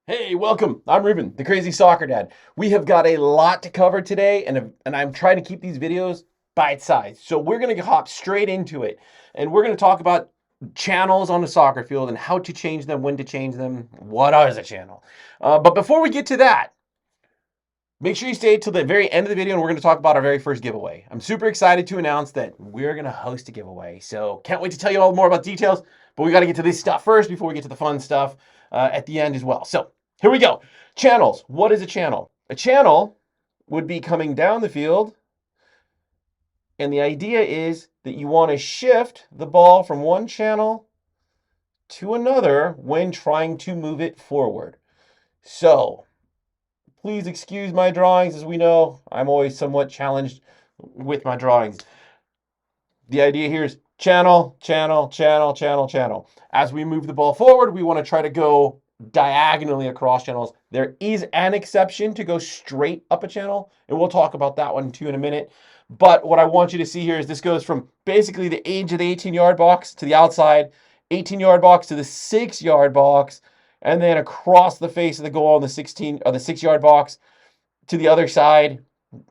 Hey, welcome. I'm Ruben, the crazy soccer dad. We have got a lot to cover today, and I'm trying to keep these videos bite-sized. So we're going to hop straight into it, and we're going to talk about channels on the soccer field and how to change them, when to change them, what is a channel. But before we get to that, make sure you stay till the very end of the video, and we're going to talk about our very first giveaway. I'm super excited to announce that we're going to host a giveaway. So can't wait to tell you all more about details, but we got to get to this stuff first before we get to the fun stuff at the end as well. So here we go. Channels. What is a channel? A channel would be coming down the field, and the idea is that you want to shift the ball from one channel to another when trying to move it forward. So please excuse my drawings. As we know, I'm always somewhat challenged with my drawings. The idea here is channel, channel, channel, channel, channel. As we move the ball forward, we want to try to go diagonally across channels. There is an exception to go straight up a channel, and we'll talk about that one too in a minute. But what I want you to see here is this goes from basically the edge of the 18-yard box to the outside, 18-yard box to the 6-yard box, and then across the face of the goal on the 16 or the 6-yard box to the other side.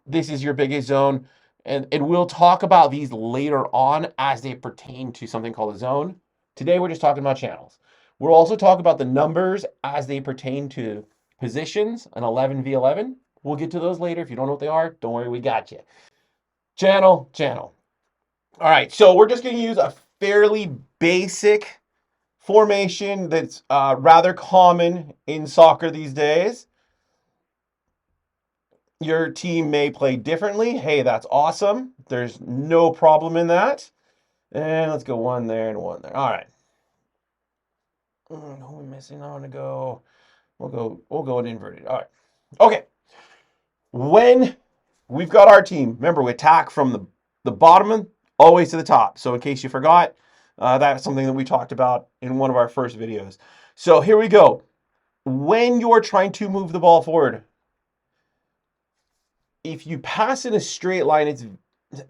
This is your biggest zone. And we'll talk about these later on as they pertain to something called a zone. Today, we're just talking about channels. We'll also talk about the numbers as they pertain to positions, an 11v11. We'll get to those later. If you don't know what they are, don't worry, we got you. Channel, channel. All right, so we're just going to use a fairly basic formation that's rather common in soccer these days. Your team may play differently. Hey, that's awesome. There's no problem in that. And let's go one there and one there. All right. Who are we missing? I want to go. We'll go an inverted. All right. Okay. When we've got our team, remember we attack from the bottom always to the top. So in case you forgot, that's something that we talked about in one of our first videos. So here we go. When you're trying to move the ball forward, if you pass in a straight line,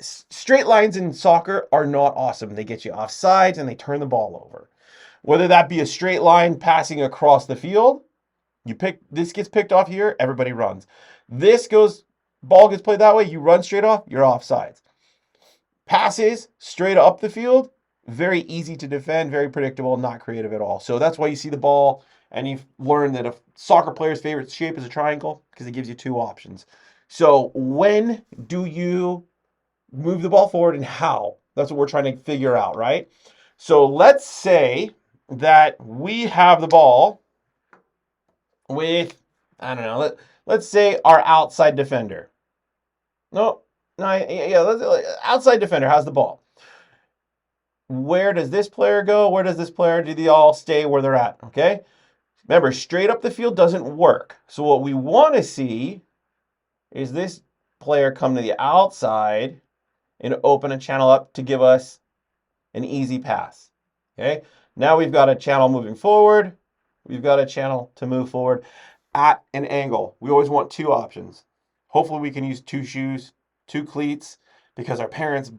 straight lines in soccer are not awesome. They get you off sides and they turn the ball over. Whether that be a straight line passing across the field, this gets picked off here, everybody runs. Ball gets played that way, you run straight off, you're off sides. Passes straight up the field, very easy to defend, very predictable, not creative at all. So that's why you see the ball, and you've learned that a soccer player's favorite shape is a triangle because it gives you two options. So when do you move the ball forward and how? That's what we're trying to figure out, right? So let's say that we have the ball with, I don't know, let's say our outside defender. Outside defender has the ball. Where does this player go? Where does this player, do they all stay where they're at? Okay. Remember, straight up the field doesn't work. So what we want to see is this player come to the outside and open a channel up to give us an easy pass. Okay. Now we've got a channel moving forward. We've got a channel to move forward at an angle. We always want two options. Hopefully we can use two shoes, two cleats, because our parents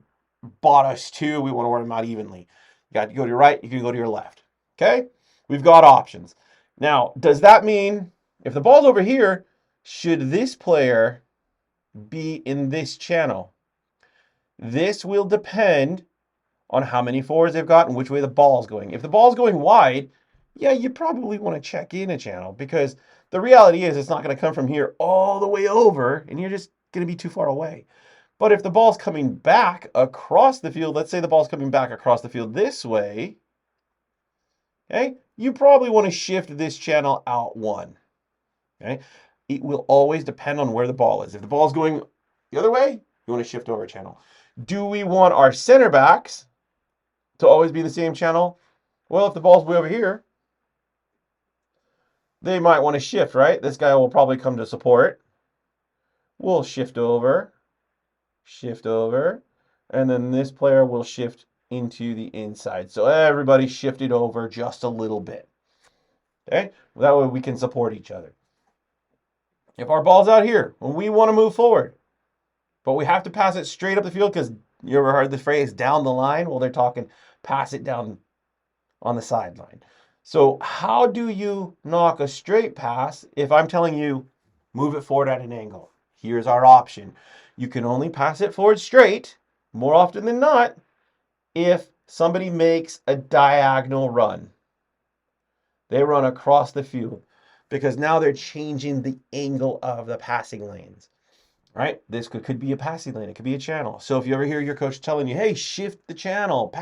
bought us two. We want to wear them out evenly. You got to go to your right, you can go to your left. Okay? We've got options. Now, does that mean if the ball's over here, should this player be in this channel? This will depend on how many forwards they've got and which way the ball's going. If the ball's going wide, yeah, you probably want to check in a channel, because the reality is it's not going to come from here all the way over and you're just going to be too far away. But if the ball's coming back across the field, let's say the ball's coming back across the field this way, okay, you probably want to shift this channel out one. Okay, it will always depend on where the ball is. If the ball's going the other way, you want to shift over a channel. Do we want our center backs to always be in the same channel? Well, if the ball's way over here, they might want to shift, right? This guy will probably come to support. We'll shift over, and then this player will shift into the inside. So everybody shifted over just a little bit. Okay? That way we can support each other. If our ball's out here, when we want to move forward, but we have to pass it straight up the field, because you ever heard the phrase down the line? Well, they're talking pass it down on the sideline. So how do you knock a straight pass if I'm telling you move it forward at an angle? Here's our option. You can only pass it forward straight, more often than not, if somebody makes a diagonal run. They run across the field because now they're changing the angle of the passing lanes, right? This could be a passing lane. It could be a channel. So if you ever hear your coach telling you, hey, shift the channel,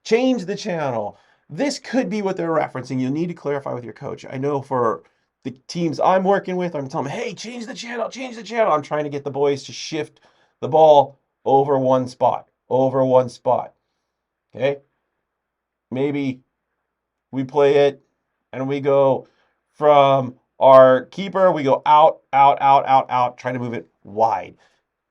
change the channel, this could be what they're referencing. You need to clarify with your coach. I know for the teams I'm working with, I'm telling them, hey, change the channel, change the channel. I'm trying to get the boys to shift the ball over one spot. Okay? Maybe we play it and we go from our keeper, we go out, trying to move it wide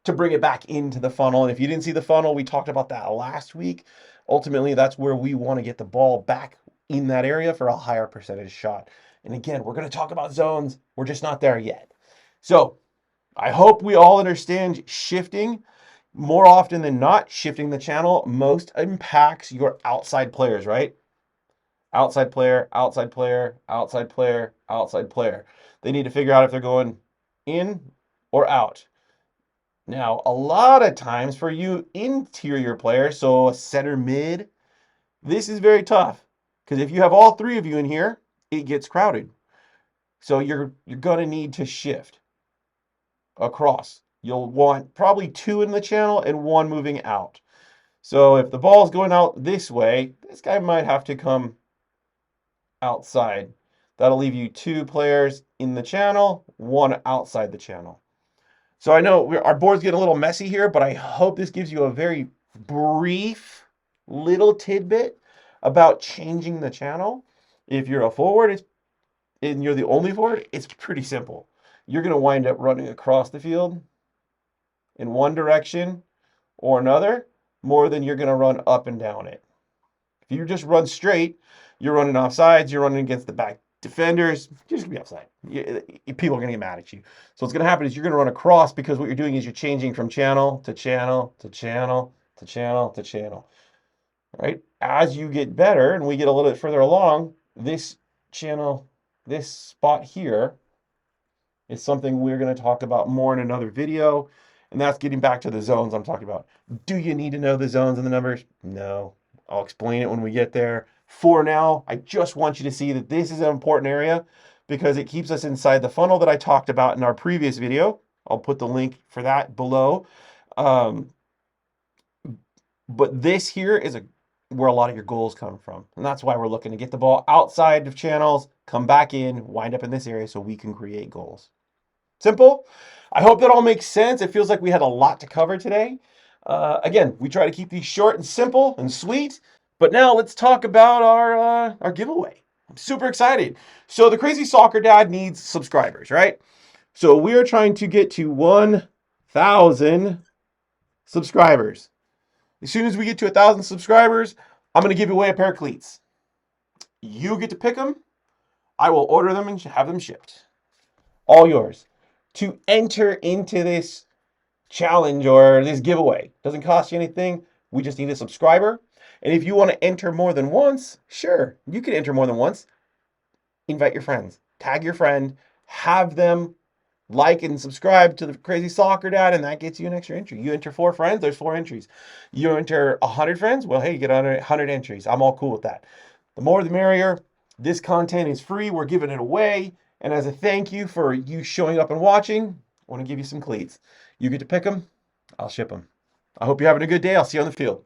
to bring it back into the funnel. And if you didn't see the funnel, we talked about that last week. Ultimately, that's where we want to get the ball back in that area for a higher percentage shot. And again, we're going to talk about zones. We're just not there yet. So I hope we all understand shifting. More often than not, shifting the channel most impacts your outside players, right? Outside player, outside player, outside player, outside player. They need to figure out if they're going in or out. Now, a lot of times for you interior players, so a center mid, this is very tough because if you have all three of you in here, it gets crowded. So you're going to need to shift across. You'll want probably two in the channel and one moving out. So if the ball's going out this way, this guy might have to come outside. That'll leave you two players in the channel, one outside the channel. So I know our board's getting a little messy here, but I hope this gives you a very brief little tidbit about changing the channel. If you're a forward and you're the only forward, it's pretty simple. You're going to wind up running across the field in one direction or another more than you're going to run up and down it. If you just run straight, you're running off sides, you're running against the back defenders, you're just going to be offside. People are going to get mad at you. So what's going to happen is you're going to run across because what you're doing is you're changing from channel to channel to channel to channel to channel. Right? As you get better and we get a little bit further along, this channel, this spot here is something we're going to talk about more in another video. And that's getting back to the zones I'm talking about. Do you need to know the zones and the numbers? No. I'll explain it when we get there. For now, I just want you to see that this is an important area because it keeps us inside the funnel that I talked about in our previous video. I'll put the link for that below. But this here is where a lot of your goals come from. And that's why we're looking to get the ball outside of channels, come back in, wind up in this area so we can create goals. Simple. I hope that all makes sense. It feels like we had a lot to cover today. Again, we try to keep these short and simple and sweet. But now let's talk about our giveaway. I'm super excited. So the Crazy Soccer Dad needs subscribers, right? So we are trying to get to 1,000 subscribers. As soon as we get to 1,000 subscribers, I'm going to give away a pair of cleats. You get to pick them. I will order them and have them shipped. All yours. To enter into this challenge or this giveaway, doesn't cost you anything. We just need a subscriber. And if you want to enter more than once, sure, you can enter more than once. Invite your friends, tag your friend, have them like and subscribe to the Crazy Soccer Dad, and that gets you an extra entry. You enter 4 friends, there's 4 entries. You enter 100 friends, well, hey, you get 100 entries. I'm all cool with that. The more the merrier. This content is free. We're giving it away. And as a thank you for you showing up and watching, I want to give you some cleats. You get to pick them. I'll ship them. I hope you're having a good day. I'll see you on the field.